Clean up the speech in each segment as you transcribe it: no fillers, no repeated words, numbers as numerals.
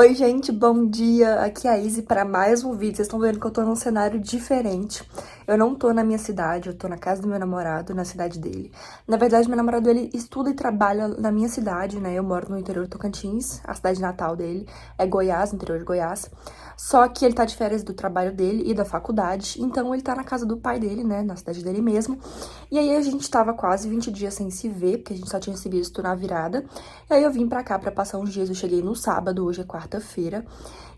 Oi, gente, bom dia. Aqui é a Izzy para mais um vídeo. Vocês estão vendo que eu tô num cenário diferente. Eu não tô na minha cidade, eu tô na casa do meu namorado, na cidade dele. Na verdade, meu namorado, ele estuda e trabalha na minha cidade, né? Eu moro no interior do Tocantins, a cidade natal dele é Goiás, no interior de Goiás. Só que ele tá de férias do trabalho dele e da faculdade, então ele tá na casa do pai dele, né? Na cidade dele mesmo. E aí a gente tava quase 20 dias sem se ver, porque a gente só tinha se visto na virada. E aí eu vim pra cá pra passar uns dias, eu cheguei no sábado, hoje é quarta-feira.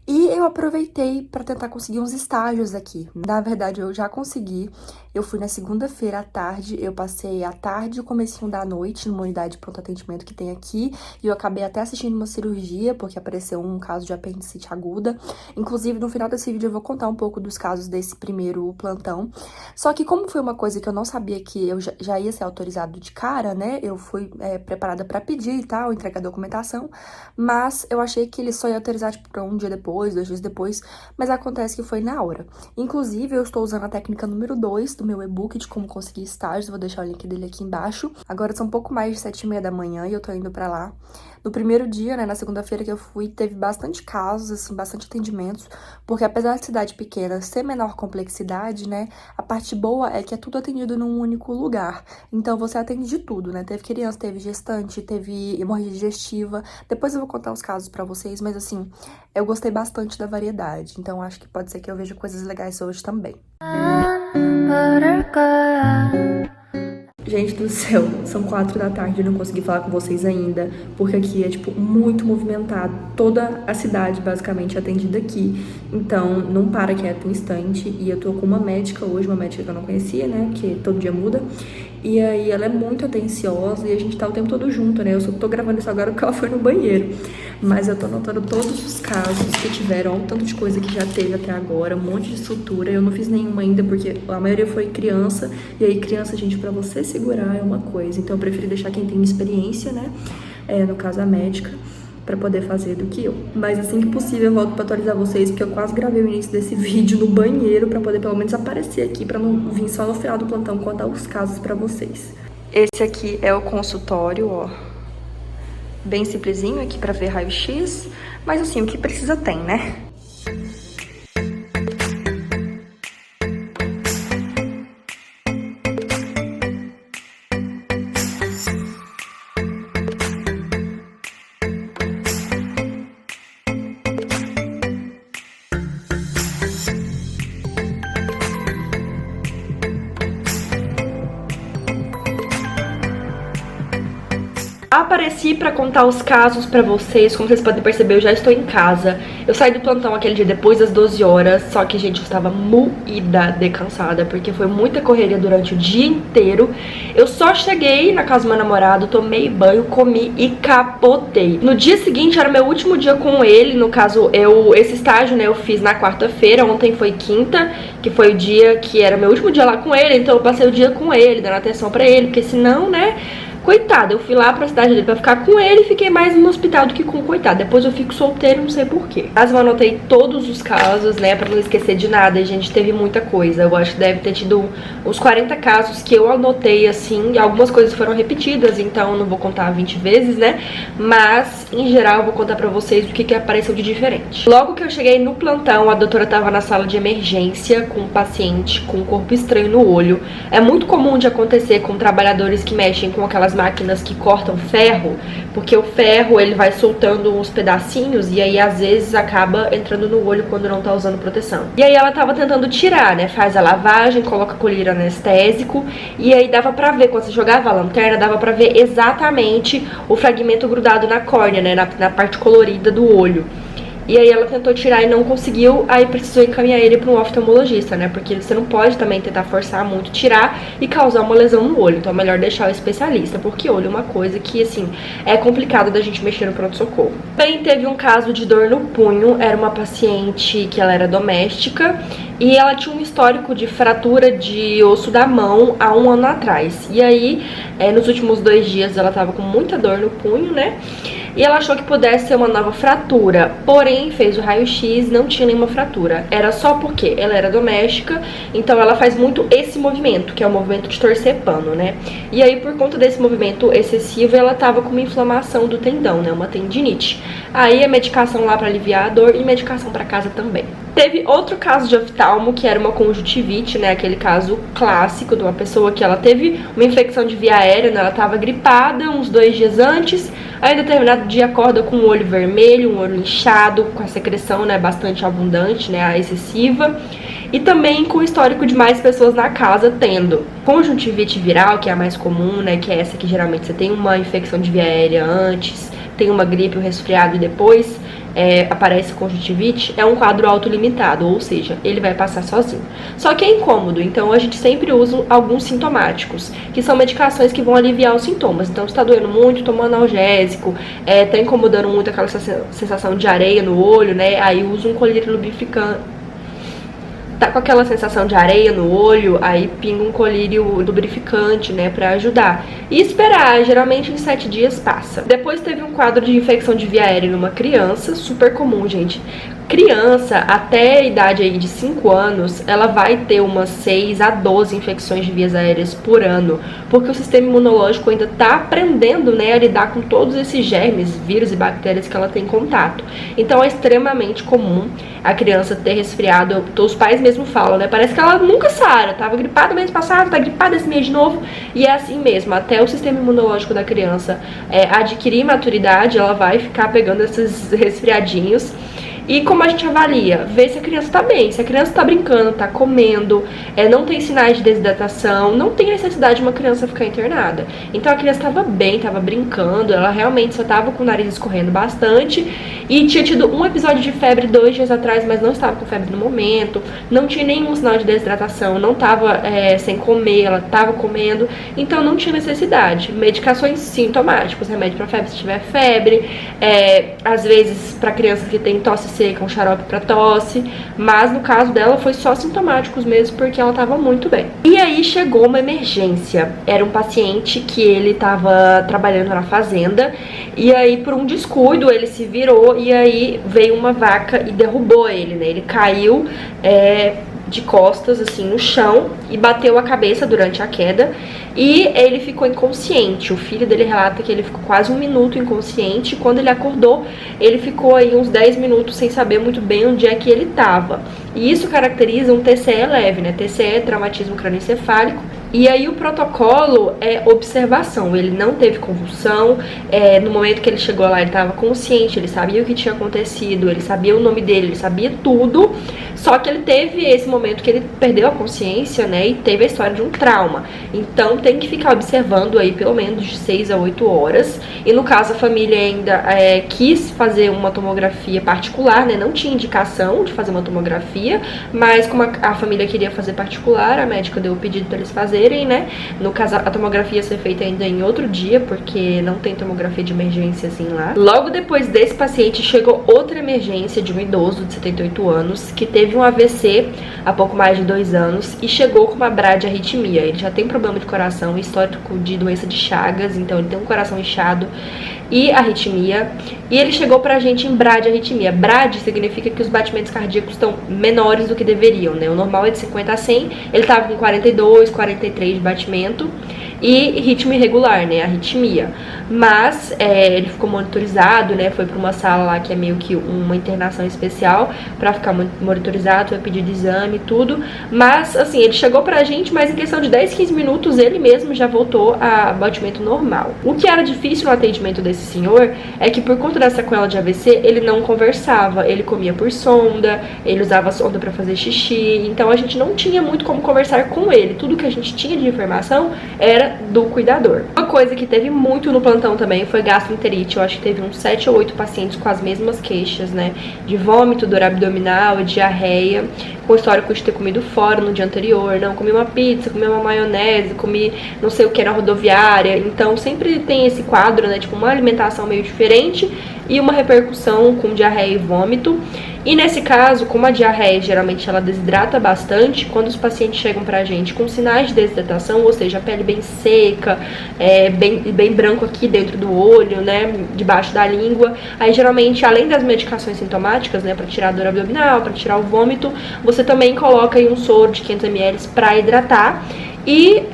E eu aproveitei para tentar conseguir uns estágios aqui. Na verdade, eu já consegui. Eu fui na segunda-feira à tarde, eu passei a tarde e o comecinho da noite numa unidade de pronto atendimento que tem aqui. E eu acabei até assistindo uma cirurgia, porque apareceu um caso de apendicite aguda. Inclusive, no final desse vídeo eu vou contar um pouco dos casos desse primeiro plantão. Só que como foi uma coisa que eu não sabia que eu já ia ser autorizado de cara, né? Eu fui preparada para pedir e tal, entregar a documentação. Mas eu achei que ele só ia autorizar, tipo, pra um dia depois, 2 dias depois, mas acontece que foi na hora. Inclusive, eu estou usando a técnica número 2 do meu e-book de como conseguir estágios, vou deixar o link dele aqui embaixo. Agora são um pouco mais de 7h30 da manhã e eu tô indo pra lá. No primeiro dia, né, na segunda-feira que eu fui, teve bastante casos, assim, bastante atendimentos, porque apesar da cidade pequena ser menor complexidade, né, a parte boa é que é tudo atendido num único lugar. Então, você atende de tudo, né, teve criança, teve gestante, teve hemorragia digestiva. Depois eu vou contar os casos pra vocês, mas assim, eu gostei bastante da variedade, então acho que pode ser que eu veja coisas legais hoje também. Gente do céu, são 4 da tarde, eu não consegui falar com vocês ainda, porque aqui é, tipo, muito movimentado. Toda a cidade, basicamente, é atendida aqui. Então, não para quieto um instante. E eu tô com uma médica hoje, uma médica que eu não conhecia, né, que todo dia muda. E aí, ela é muito atenciosa e a gente tá o tempo todo junto, né? Eu só tô gravando isso agora porque ela foi no banheiro. Mas eu tô anotando todos os casos que tiveram, olha o tanto de coisa que já teve até agora, um monte de sutura. Eu não fiz nenhuma ainda porque a maioria foi criança. E aí, criança, gente, pra você segurar é uma coisa. Então, eu prefiro deixar quem tem experiência, né? No caso, a médica, pra poder fazer do que eu. Mas assim que possível eu volto pra atualizar vocês, porque eu quase gravei o início desse vídeo no banheiro pra poder pelo menos aparecer aqui, pra não vir só no final do plantão contar os casos pra vocês. Esse aqui é o consultório, ó. Bem simplesinho aqui pra ver raio-x, mas assim, o que precisa tem, né? Apareci para contar os casos para vocês. Como vocês podem perceber, eu já estou em casa. Eu saí do plantão aquele dia depois das 12 horas. Só que, gente, eu estava moída de cansada, porque foi muita correria durante o dia inteiro. Eu só cheguei na casa do meu namorado, tomei banho, comi e capotei. No dia seguinte era meu último dia com ele. No caso, esse estágio, né, eu fiz na quarta-feira. Ontem foi quinta, que foi o dia que era meu último dia lá com ele. Então eu passei o dia com ele, dando atenção pra ele, porque senão, né, coitado, eu fui lá pra cidade dele pra ficar com ele e fiquei mais no hospital do que com o coitado. Depois eu fico solteira, não sei porquê. Mas eu anotei todos os casos, né, pra não esquecer de nada. E, gente, teve muita coisa. Eu acho que deve ter tido uns 40 casos que eu anotei, assim. E algumas coisas foram repetidas, então eu não vou contar 20 vezes, né. Mas, em geral, eu vou contar pra vocês o que apareceu de diferente. Logo que eu cheguei no plantão, a doutora tava na sala de emergência com um paciente com um corpo estranho no olho. É muito comum de acontecer com trabalhadores que mexem com aquelas máquinas que cortam ferro, porque o ferro ele vai soltando uns pedacinhos e aí às vezes acaba entrando no olho quando não tá usando proteção. E aí ela tava tentando tirar, né, faz a lavagem, coloca colírio anestésico e aí dava pra ver, quando você jogava a lanterna, dava pra ver exatamente o fragmento grudado na córnea, né, na parte colorida do olho. E aí ela tentou tirar e não conseguiu, aí precisou encaminhar ele para um oftalmologista, né? Porque você não pode também tentar forçar muito, tirar e causar uma lesão no olho. Então é melhor deixar o especialista, porque olho é uma coisa que, assim, é complicado da gente mexer no pronto-socorro. Também teve um caso de dor no punho, era uma paciente que ela era doméstica e ela tinha um histórico de fratura de osso da mão há 1 ano atrás. E aí, nos últimos 2 dias ela tava com muita dor no punho, né? e ela achou que pudesse ser uma nova fratura, porém fez o raio-x, não tinha nenhuma fratura. Era só porque ela era doméstica, então ela faz muito esse movimento, que é o movimento de torcer pano, né? E aí, por conta desse movimento excessivo, ela tava com uma inflamação do tendão, né? Uma tendinite. Aí a medicação lá pra aliviar a dor e medicação pra casa também. Teve outro caso de oftalmo, que era uma conjuntivite, né? Aquele caso clássico de uma pessoa que ela teve uma infecção de via aérea, né? Ela tava gripada uns 2 dias antes, aí em determinado dia acorda com o olho vermelho, um olho inchado, com a secreção, né? Bastante abundante, né? A excessiva. E também com o histórico de mais pessoas na casa tendo conjuntivite viral, que é a mais comum, né? Que é essa que geralmente você tem uma infecção de via aérea antes, tem uma gripe, um resfriado e depois aparece conjuntivite. É um quadro autolimitado, ou seja, ele vai passar sozinho. Só que é incômodo, então a gente sempre usa alguns sintomáticos, que são medicações que vão aliviar os sintomas. Então, se tá doendo muito, toma um analgésico, tá incomodando muito aquela sensação de areia no olho, né? Aí usa um colírio lubrificante. Tá com aquela sensação de areia no olho, aí pinga um colírio lubrificante, né, pra ajudar. E esperar, geralmente em 7 dias passa. Depois teve um quadro de infecção de via aérea numa criança, super comum, gente. Criança, até a idade aí de 5 anos, ela vai ter umas 6 a 12 infecções de vias aéreas por ano, porque o sistema imunológico ainda tá aprendendo, né, a lidar com todos esses germes, vírus e bactérias que ela tem contato. Então é extremamente comum a criança ter resfriado. Os pais mesmo falam, né, parece que ela nunca sara, tava gripada mês passado, tá gripada esse mês de novo, e é assim mesmo, até o sistema imunológico da criança adquirir maturidade, ela vai ficar pegando esses resfriadinhos. E como a gente avalia? Ver se a criança tá bem. Se a criança tá brincando, tá comendo, não tem sinais de desidratação, não tem necessidade de uma criança ficar internada. Então a criança tava bem, tava brincando, ela realmente só tava com o nariz escorrendo bastante e tinha tido um episódio de febre 2 dias atrás, mas não estava com febre no momento, não tinha nenhum sinal de desidratação, não tava sem comer, ela tava comendo, então não tinha necessidade. Medicações sintomáticas, remédio pra febre se tiver febre, às vezes pra criança que tem tosse seca, um xarope pra tosse, mas no caso dela foi só sintomáticos mesmo, porque ela tava muito bem. E aí chegou uma emergência. Era um paciente que ele tava trabalhando na fazenda, e aí por um descuido ele se virou, e aí veio uma vaca e derrubou ele, né? Ele caiu de costas, assim, no chão, e bateu a cabeça durante a queda, e ele ficou inconsciente. O filho dele relata que ele ficou quase 1 minuto inconsciente, e quando ele acordou, ele ficou aí uns 10 minutos sem saber muito bem onde é que ele estava. E isso caracteriza um TCE leve, né? TCE é traumatismo crânioencefálico. E aí o protocolo é observação, ele não teve convulsão, no momento que ele chegou lá ele estava consciente, ele sabia o que tinha acontecido, ele sabia o nome dele, ele sabia tudo, só que ele teve esse momento que ele perdeu a consciência, né, e teve a história de um trauma. Então tem que ficar observando aí pelo menos de 6 a 8 horas, e no caso a família ainda quis fazer uma tomografia particular, né, não tinha indicação de fazer uma tomografia, mas como a família queria fazer particular, a médica deu o pedido para eles fazerem, né? No caso, a tomografia ia ser feita ainda em outro dia, porque não tem tomografia de emergência assim lá. Logo depois desse paciente, chegou outra emergência de um idoso de 78 anos, que teve um AVC há pouco mais de 2 anos e chegou com uma bradiarritmia. Ele já tem problema de coração, histórico de doença de Chagas, então ele tem um coração inchado e arritmia, e ele chegou pra gente em bradiarritmia. Brad significa que os batimentos cardíacos estão menores do que deveriam, né? O normal é de 50 a 100, ele tava com 42, 43 de batimento e ritmo irregular, né? Arritmia. Mas ele ficou monitorizado, né? Foi pra uma sala lá que é meio que uma internação especial pra ficar monitorizado, foi pedido exame e tudo. Mas, assim, ele chegou pra gente, mas em questão de 10, 15 minutos ele mesmo já voltou a batimento normal. O que era difícil no atendimento desse senhor é que por conta da sequela de AVC, ele não conversava, ele comia por sonda, ele usava sonda pra fazer xixi, então a gente não tinha muito como conversar com ele. Tudo que a gente tinha de informação era do cuidador. Uma coisa que teve muito no plantão também foi gastroenterite. Eu acho que teve uns 7 ou 8 pacientes com as mesmas queixas, né? De vômito, dor abdominal e diarreia, com histórico de ter comido fora no dia anterior. Não, comi uma pizza, comi uma maionese, comi não sei o que na rodoviária. Então sempre tem esse quadro, né? Tipo, uma alimentação meio diferente e uma repercussão com diarreia e vômito. E nesse caso, como a diarreia geralmente ela desidrata bastante, quando os pacientes chegam pra gente com sinais de desidratação, ou seja, a pele bem seca, bem branco aqui dentro do olho, né, debaixo da língua, aí geralmente, além das medicações sintomáticas, né, pra tirar a dor abdominal, pra tirar o vômito, você também coloca aí um soro de 500 ml pra hidratar. E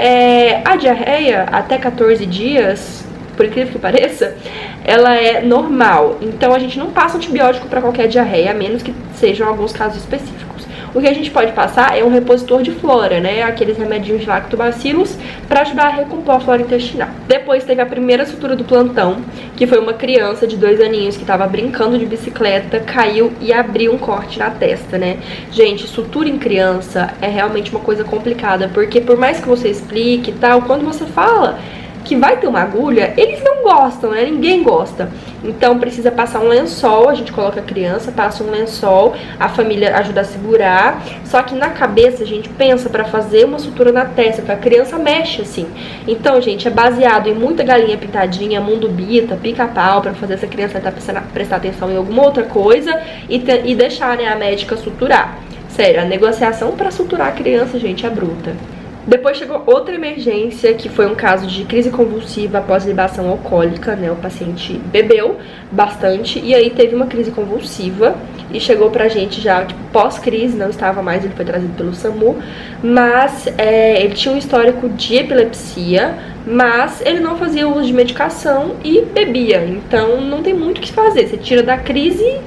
a diarreia, até 14 dias, por incrível que pareça, ela é normal. Então a gente não passa antibiótico para qualquer diarreia, a menos que sejam alguns casos específicos. O que a gente pode passar é um repositor de flora, né? Aqueles remedinhos de lactobacilos para ajudar a recompor a flora intestinal. Depois teve a primeira sutura do plantão, que foi uma criança de 2 aninhos que estava brincando de bicicleta, caiu e abriu um corte na testa, né? Gente, sutura em criança é realmente uma coisa complicada, porque por mais que você explique e tal, quando você fala que vai ter uma agulha, eles não gostam, né? Ninguém gosta. Então precisa passar um lençol, a gente coloca a criança, passa um lençol, a família ajuda a segurar. Só que na cabeça a gente pensa pra fazer uma sutura na testa, porque a criança mexe assim. Então, gente, é baseado em muita galinha pintadinha, mundo bita, pica-pau, pra fazer essa criança prestar atenção em alguma outra coisa e deixar, né, a médica suturar. Sério, a negociação pra suturar a criança, gente, é bruta. Depois chegou outra emergência, que foi um caso de crise convulsiva após libação alcoólica, né? O paciente bebeu bastante e aí teve uma crise convulsiva e chegou pra gente já tipo, pós-crise, não estava mais, ele foi trazido pelo SAMU, mas ele tinha um histórico de epilepsia, mas ele não fazia uso de medicação e bebia, então não tem muito o que fazer, você tira da crise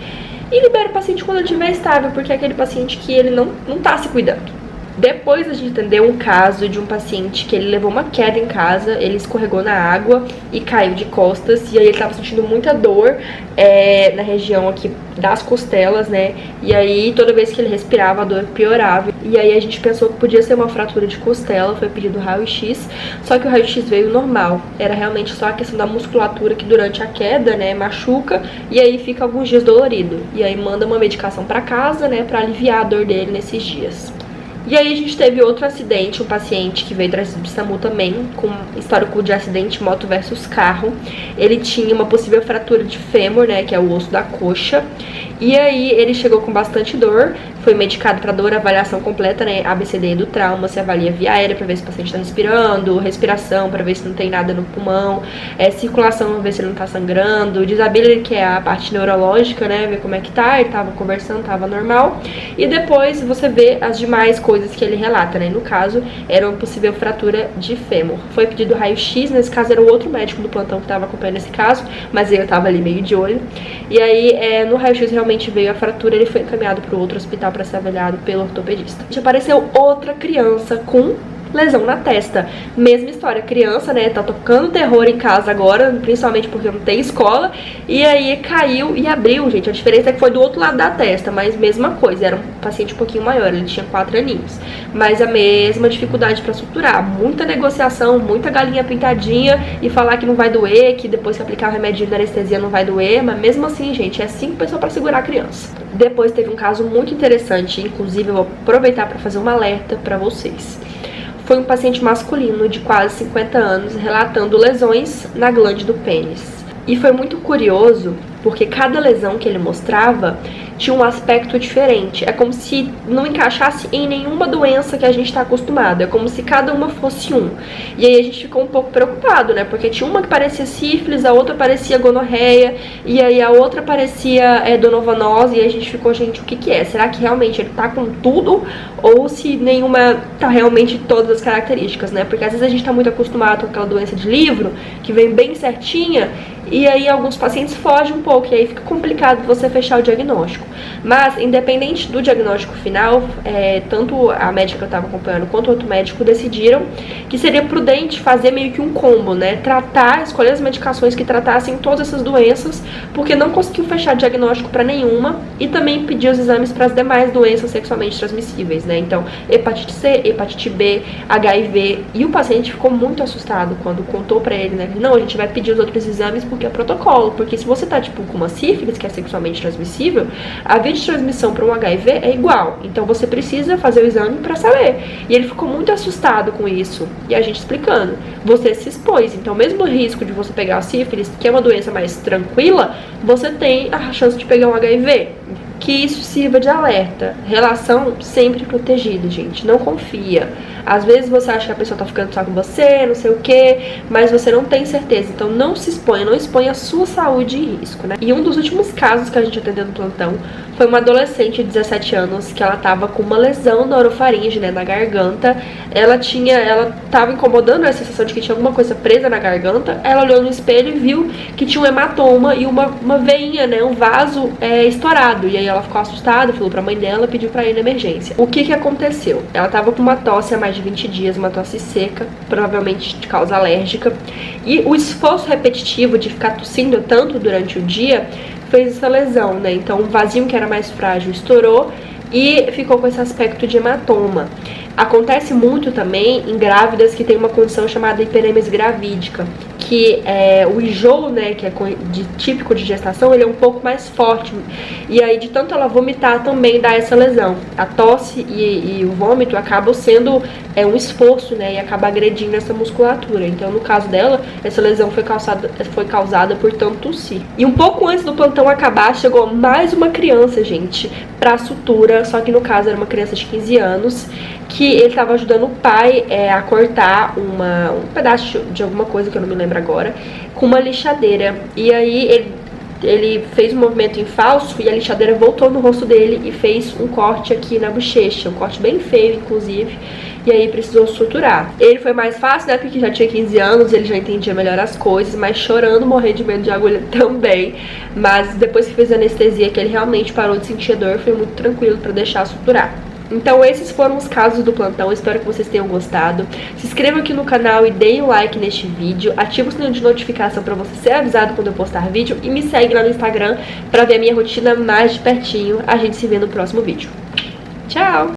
e libera o paciente quando ele estiver estável, porque é aquele paciente que ele não tá se cuidando. Depois a gente entendeu um caso de um paciente que ele levou uma queda em casa, ele escorregou na água e caiu de costas, e aí ele estava sentindo muita dor na região aqui das costelas, né, e aí toda vez que ele respirava a dor piorava, e aí a gente pensou que podia ser uma fratura de costela, foi pedido raio-x, só que o raio-x veio normal, era realmente só a questão da musculatura que durante a queda, né, machuca, e aí fica alguns dias dolorido, e aí manda uma medicação para casa, né, para aliviar a dor dele nesses dias. E aí a gente teve outro acidente, um paciente que veio trazido de SAMU também, com histórico de acidente moto versus carro. Ele tinha uma possível fratura de fêmur, né, que é o osso da coxa. E aí ele chegou com bastante dor, foi medicado para dor, avaliação completa, né, ABCD do trauma, se avalia via aérea para ver se o paciente está respirando, respiração para ver se não tem nada no pulmão, circulação para ver se ele não está sangrando, disability, que é a parte neurológica, né, ver como é que tá, ele tava conversando, tava normal. E depois você vê as demais coisas que ele relata, né, no caso era uma possível fratura de fêmur. Foi pedido raio-x, nesse caso era o outro médico do plantão que estava acompanhando esse caso, mas eu tava ali meio de olho. E aí no raio-x realmente veio a fratura, ele foi encaminhado para o outro hospital para ser avaliado pelo ortopedista. Apareceu outra criança com lesão na testa. Mesma história, criança, né, tá tocando terror em casa agora, principalmente porque não tem escola, e aí caiu e abriu, gente. A diferença é que foi do outro lado da testa, mas mesma coisa, era um paciente um pouquinho maior, ele tinha 4 aninhos. Mas a mesma dificuldade pra suturar, muita negociação, muita galinha pintadinha e falar que não vai doer, que depois que aplicar o remédio de anestesia não vai doer, mas mesmo assim, gente, é 5 pessoas pra segurar a criança. Depois teve um caso muito interessante, inclusive eu vou aproveitar pra fazer um alerta pra vocês. Foi um paciente masculino de quase 50 anos relatando lesões na glande do pênis. E foi muito curioso porque cada lesão que ele mostrava tinha um aspecto diferente. É como se não encaixasse em nenhuma doença que a gente está acostumado. É como se cada uma fosse um. E aí a gente ficou um pouco preocupado, né? Porque tinha uma que parecia sífilis, a outra parecia gonorreia, e aí a outra parecia donovanose, e aí a gente ficou, gente, o que que é? Será que realmente ele tá com tudo? Ou se nenhuma tá realmente todas as características, né? Porque às vezes a gente tá muito acostumado com aquela doença de livro, que vem bem certinha, e aí alguns pacientes fogem um pouco, e aí fica complicado você fechar o diagnóstico. Mas, independente do diagnóstico final, tanto a médica que eu estava acompanhando quanto o outro médico decidiram que seria prudente fazer meio que um combo, né? Escolher as medicações que tratassem todas essas doenças, porque não conseguiu fechar diagnóstico para nenhuma, e também pedir os exames para as demais doenças sexualmente transmissíveis, né? Então, hepatite C, hepatite B, HIV, e o paciente ficou muito assustado quando contou para ele, né? Não, a gente vai pedir os outros exames porque é protocolo, porque se você tá, tipo, com uma sífilis, que é sexualmente transmissível, a via de transmissão para um HIV é igual, então você precisa fazer o exame para saber. E ele ficou muito assustado com isso, e a gente explicando, você se expôs, então mesmo o risco de você pegar a sífilis, que é uma doença mais tranquila, você tem a chance de pegar um HIV. que isso sirva de alerta. Relação sempre protegida, gente. Não confia. Às vezes você acha que a pessoa tá ficando só com você, não sei o que, mas você não tem certeza. Então não se exponha, não exponha a sua saúde em risco, né? E um dos últimos casos que a gente atendeu no plantão foi uma adolescente de 17 anos que ela tava com uma lesão na orofaringe, né, na garganta. Ela tava incomodando a sensação de que tinha alguma coisa presa na garganta. Ela olhou no espelho e viu que tinha um hematoma e uma veinha, né, um vaso estourado. E aí ela ficou assustada, falou pra mãe dela, pediu pra ir na emergência. O que aconteceu? Ela tava com uma tosse há mais de 20 dias, uma tosse seca, provavelmente de causa alérgica. E o esforço repetitivo de ficar tossindo tanto durante o dia fez essa lesão, né? Então o vasinho que era mais frágil estourou e ficou com esse aspecto de hematoma. Acontece muito também em grávidas que tem uma condição chamada hiperêmese gravídica, que o enjoo, né, que é típico de gestação, ele é um pouco mais forte. E aí, de tanto ela vomitar, também dá essa lesão. A tosse e o vômito acabam sendo um esforço, né, e acaba agredindo essa musculatura. Então, no caso dela, essa lesão foi causada por tanto tossir. E um pouco antes do plantão acabar, chegou mais uma criança, gente, pra sutura, só que no caso era uma criança de 15 anos, que ele estava ajudando o pai a cortar um pedaço de alguma coisa que eu não me lembro agora, com uma lixadeira. E aí ele fez um movimento em falso e a lixadeira voltou no rosto dele e fez um corte aqui na bochecha, um corte bem feio, inclusive. E aí precisou suturar. Ele foi mais fácil, né, porque já tinha 15 anos, ele já entendia melhor as coisas, mas chorando, morrendo de medo de agulha também. Mas depois que fez a anestesia, que ele realmente parou de sentir dor, foi muito tranquilo pra deixar suturar. Então esses foram os casos do plantão, espero que vocês tenham gostado. Se inscreva aqui no canal e deem um like neste vídeo, ativa o sininho de notificação para você ser avisado quando eu postar vídeo e me segue lá no Instagram para ver a minha rotina mais de pertinho. A gente se vê no próximo vídeo. Tchau!